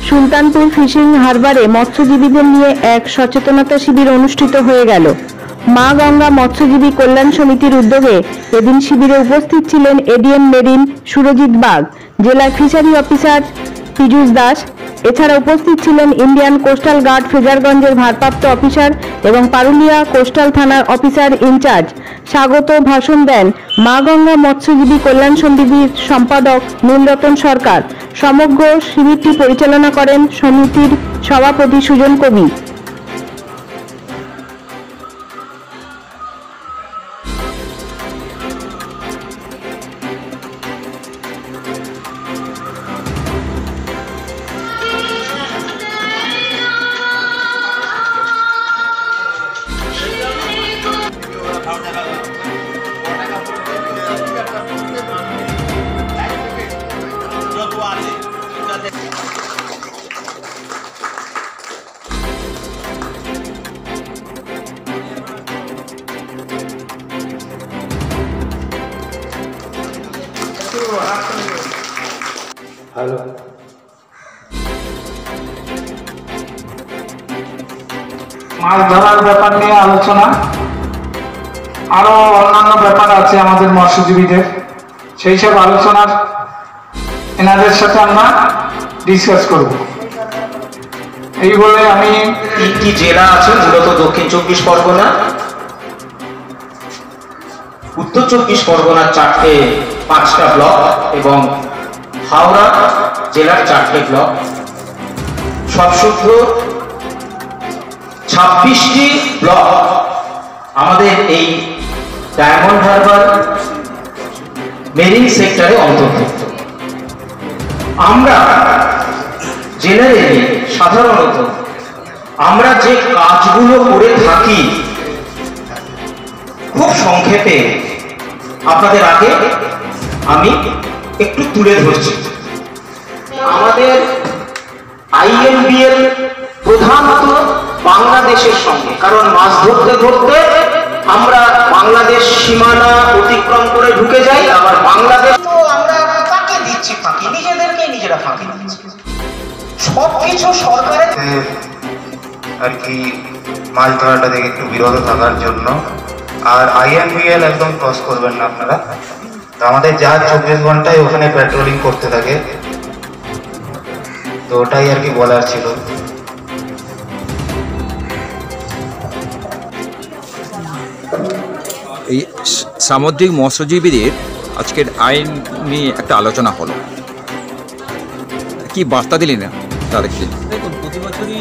Sultanpur fishing হারবারে মৎস্যজীবীদের নিয়ে এক সচেতনতা শিবির অনুষ্ঠিত হয়ে গেল। মা গঙ্গা মৎস্যজীবী কল্যাণ সমিতির উদ্যোগে এদিন শিবিরে উপস্থিত ছিলেন এডিএম মেরিন সুরজিৎ বাগ, জেলা ফিশারি অফিসার পীযূষ দাস। এছাড়া উপস্থিত ছিলেন ইন্ডিয়ান কোস্টাল গার্ড ফ্রেজারগঞ্জের ভারপ্রাপ্ত অফিসার এবং পারুলিয়া কোস্টাল থানার অফিসার ইনচার্জ। স্বাগত ভাষণ দেন মা গঙ্গা মৎস্যজীবী কল্যাণ সমিতির সম্পাদক নীলরতন সরকার। সমগ্র শিবিরটি পরিচালনা করেন সমিতির সভাপতি সুজন কবি। হ্যালো, মাছ ধরার ব্যাপার নিয়ে আলোচনা, আরো অন্যান্য ব্যাপার আছে আমাদের মৎস্যজীবীদের, সেই সব আলোচনার এনাদের সাথে আমরা ডিসকাস করব। এই বলে আমি তিনটি জেলা আছে, মূলত দক্ষিণ 24 পরগনা, উত্তর 24 পরগনার 5টা ব্লক এবং হাওড়া জেলার 4টে ব্লক, সব শুদ্ধ 26টি ব্লক আমাদের এই ডায়মন্ড হারবার মেরিন সেক্টরে অন্তর্ভুক্ত। আমরা জেনারেলি সাধারণত আমরা যে কাজগুলো করে থাকি খুব সংক্ষেপে আপনাদের আগে আমি একটু তুলে ধরছি। আমাদের আইএমবিএল প্রধানত বাংলাদেশের সঙ্গে, কারণ মাছ ধরতে ধরতে আমরা বাংলাদেশ সীমানা অতিক্রম করে ঢুকে যাই, আবার বাংলাদেশ তো আমরা কাকে দিচ্ছি ফাঁকি, নিজেদেরকে নিজেরা ফাঁকি দিচ্ছি। সবকিছু সরকারের আর কি মাছ ধরাটা থেকে একটু বিরত থাকার জন্য, আর আইএমবিএল একদম ক্রস করবেন না আপনারা। তো আমাদের জাহাজ 24 ঘন্টায় ওখানে পেট্রোলিং করতে থাকে, তো ওটাই আর কি বলার ছিল। এই সামুদ্রিক মৎস্যজীবীদের আজকের আইন নিয়ে একটা আলোচনা হলো, কি বার্তা দিলেন তাদেরকে? দেখুন, প্রতি বছরই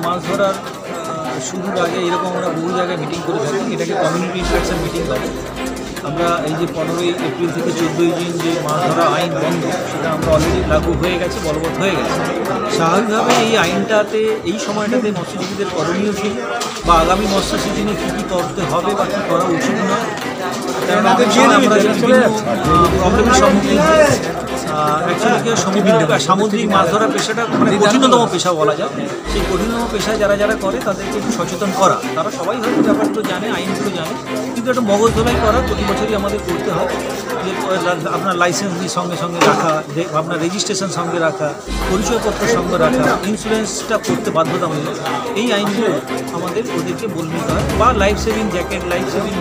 মাছ ধরার শুরুর আগে এরকম আমরা বহু জায়গায় মিটিং করে থাকি, এটাকে কমিউনিটি ইন্টারাকশন মিটিং বলে। আমরা এই যে 15ই এপ্রিল থেকে 14ই জুন যে মাছ ধরা আইন বন্ধ, সেটা আমরা অলরেডি লাগু হয়ে গেছে, বলবৎ হয়ে গেছে। স্বাভাবিকভাবে এই আইনটাতে এই সময়টাতে মৎস্যজীবীদের করণীয় কী বা আগামী মৎস্য সিজনে কী কী করতে হবে বা কী করা উচিত নয়, কারণ আমরা প্রবলেমের সম্মুখীন হই। অ্যাকচুয়ালি সামুদ্রিক মাছ ধরার পেশাটা মানে কঠিনতম পেশা বলা যায়। সেই কঠিনতম পেশায় যারা যারা করে তাদেরকে একটু সচেতন করা, তারা সবাই হয়তো ব্যাপারগুলো জানে, আইনগুলো জানে, কিন্তু একটা মগজ ধোলাই করা প্রতি বছরই আমাদের করতে হয়। যে আপনার লাইসেন্স সঙ্গে সঙ্গে রাখা, আপনার রেজিস্ট্রেশন সঙ্গে রাখা, পরিচয়পত্র সঙ্গে রাখা, ইন্স্যুরেন্সটা করতে বাধ্যতামূলক, এই আইনগুলো আমাদের ওদেরকে বলে নিতে হয়। বা life saving jacket, life saving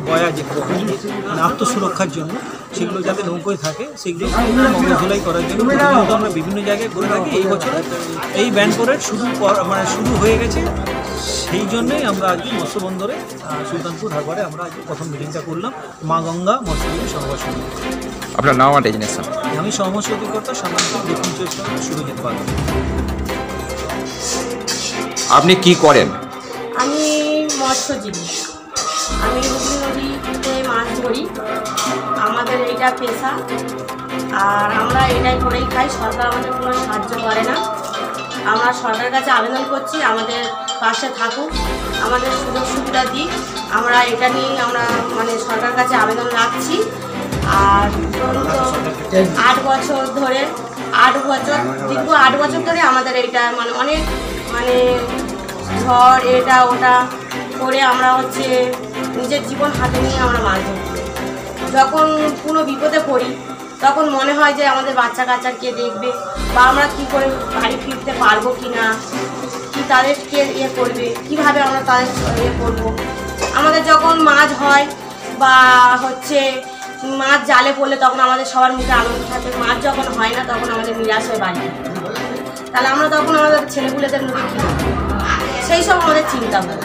বয়া যেগুলো মানে আত্মসুরক্ষার জন্য, সেগুলো যাতে নৌকোয় থাকে সেগুলো মগজ ধোলাই করার জন্য আমরা বিভিন্ন জায়গায় করে থাকি। এই বছর এই ব্যান করে শুরু হয়ে গেছে, সেই জন্যই আমরা আজকে মৎস্যবন্দরে সুলতানপুর হারবারে আমরা আজকে প্রথম মিটিংটা করলাম মা গঙ্গা মৎস্যজীবী সংবাদ সমিতি। আপনার নাম আর ডেজিনেশন? আমি সহসভাপতিকর্তা সাধারণত দক্ষিণ 24 পরগনা সুরজিৎ বাগ। আপনি কি করেন? আমি মৎস্যজীবী, আমি হুগলি নদীতে মাছ ধরি, আমাদের এইটা পেশা, আর আমরা এটাই করেই খাই। সরকার আমাদের কোনো সাহায্য করে না। আমরা সরকারের কাছে আবেদন করছি আমাদের পাশে থাকুক, আমাদের সুযোগ সুবিধা দিই। আমরা এটা নিয়েই আমরা মানে সরকারের কাছে আবেদন রাখছি। আর দীর্ঘ 8 বছর ধরে আমাদের এইটা মানে অনেক মানে ঝড় এটা ওটা করে আমরা নিজের জীবন হাতে নিয়ে আমরা মাছ ধরি। যখন কোনো বিপদে পড়ি তখন মনে হয় যে আমাদের বাচ্চা কাচ্চা কে দেখবে, বা আমরা কি করে বাড়ি ফিরতে পারবো কি না, কি তাদের কে ইয়ে করবে, কিভাবে আমরা তাদের ইয়ে করবো। আমাদের যখন মাছ হয় বা হচ্ছে মাছ জালে পড়লে তখন আমাদের সবার মুখে আনন্দ থাকে, মাছ যখন হয় না তখন আমাদের নিরাশ হয়ে বাড়ি। তাহলে আমরা তখন আমাদের ছেলেপুলেদের মুখে কী করবো, সেই সব আমাদের চিন্তা হয়।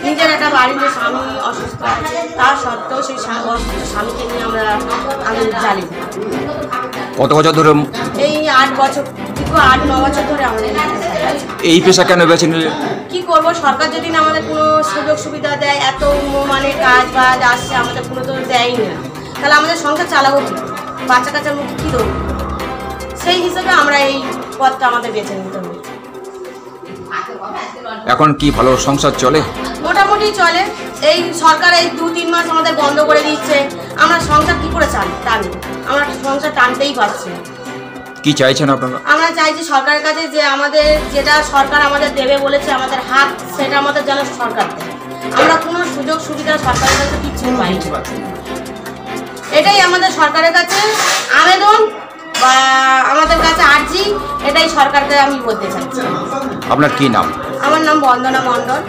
নিজের একটা বাড়িতে স্বামী অসুস্থ আছে, তা সত্ত্বেও সেই অসুস্থ স্বামীকে নিয়ে আমি জালি। কত বছর ধরে এই 8 বছর থেকে 8-9 বছর ধরে আমাদের এই পেশা কেন বেছে নিলে? কি করব, সরকার যদি না আমাদের কোনো সুযোগ সুবিধা দেয়, এত মানে কাজ বাজ আসছে আমাদের কোনো তো দেয়ই না, তাহলে আমাদের সংসার চালাবো কি, বাচ্চা কাচ্চার মুখে কী দেবো? সেই হিসেবে আমরা এই পথটা আমাদের বেছে নিতে হবে। এখন কি ভালো সংসার চলে? মোটামুটি চলে। এই সরকার এই 2-3 মাস আমাদের বন্ধ করে দিচ্ছে, আমরা সংসার কি করে টানবো? আমরা সংসার টানতেই পারছি না। কি চাইছেন আপনারা? আমরা চাইছি সরকারের কাছে যে আমাদের যেটা সরকার আমাদের দেবে বলেছে আমাদের হাত, সেটা আমাদের যেন সরকার দেয়। আমরা কোনো সুযোগ সুবিধা সরকারের কাছে কিছু পাইনি। এটাই আমাদের সরকারের কাছে আবেদন বা আমাদের কাছে আর্জি, এটাই সরকারকে আমি বলতে চাইছি। আপনার কি নাম? আমার নাম বন্দনা মণ্ডল।